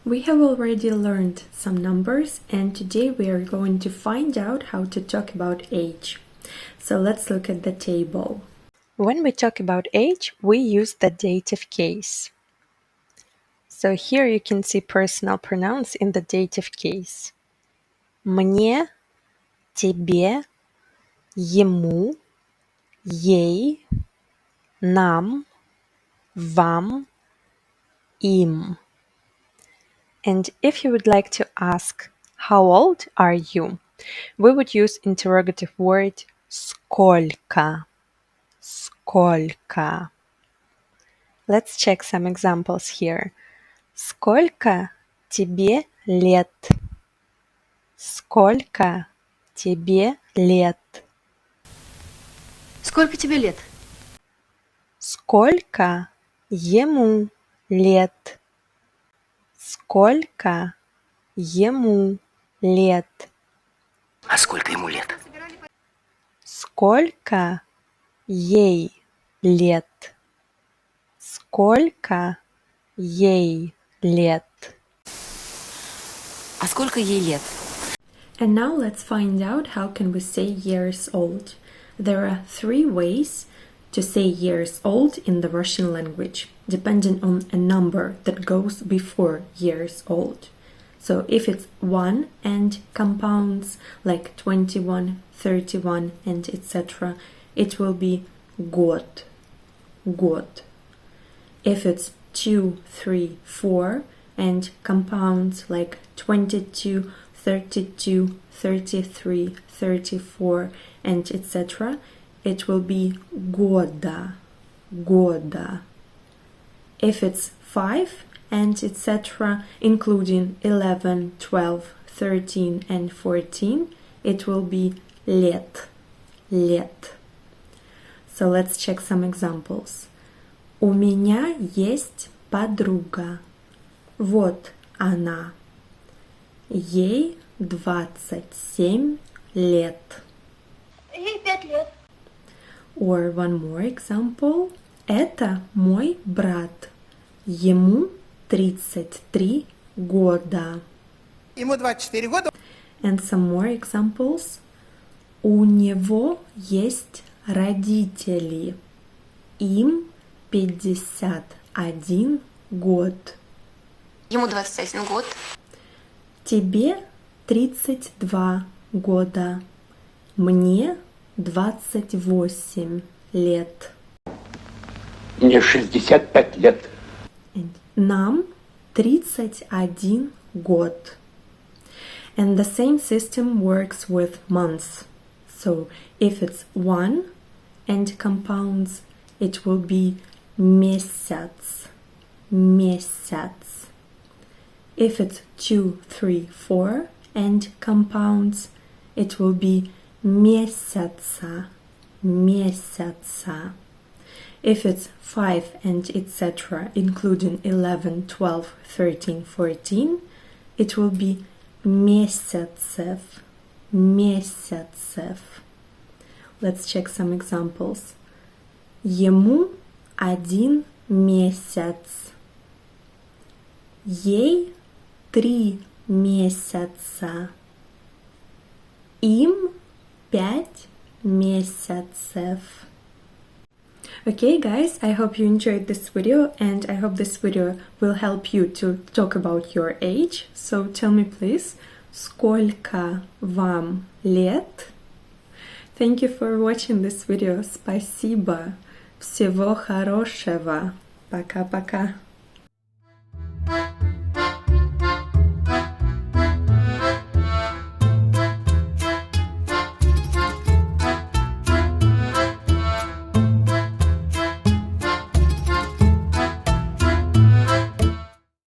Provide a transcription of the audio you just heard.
We have already learned some numbers, and today we are going to find out how to talk about age. So let's look at the table. When we talk about age, we use the dative case. So here you can see personal pronouns in the dative case. Мне, тебе, ему, ей, нам, вам, им. And if you would like to ask, how old are you? We would use interrogative word сколько. Сколько. Let's check some examples here. Сколько тебе лет? Сколько тебе лет? Сколько тебе лет? Сколько ему лет? Сколько ему лет? А сколько ему лет? Сколько ей лет? Сколько ей лет? А сколько ей лет? And now let's find out how can we say years old. There are 3 ways to say years old in the Russian language, depending on a number that goes before years old. So if it's 1 and compounds like 21, 31 and etc., it will be год, год. If it's 2, 3, 4 and compounds like 22, 32, 33, 34 and etc., it will be года, года. If it's 5 and etc., including 11, 12, 13 and 14, it will be лет, лет. So let's check some examples. У меня есть подруга. Вот она. Ей 27 лет. Ей 5 лет. Or one more example. Это мой брат. Ему 33 года. Ему 24 года. And some more examples. У него есть родители. Им 51 год. Ему 21 год. Тебе 32 года. Мне 28 лет. Мне 65 лет. And нам 31 год. And the same system works with months. So if it's 1 and compounds, it will be месяц, месяц. If it's 2, 3, 4 and compounds, it will be месяца, месяца. If it's 5 and etc., including 11, 12, 13, 14, it will be месяцев, месяцев. Let's check some examples. Ему 1 месяц. Ей 3 месяца. Им 5 месяцев. Okay guys, I hope you enjoyed this video and I hope this video will help you to talk about your age. So tell me please, сколько вам лет? Thank you for watching this video. Спасибо. Всего хорошего. Пока-пока.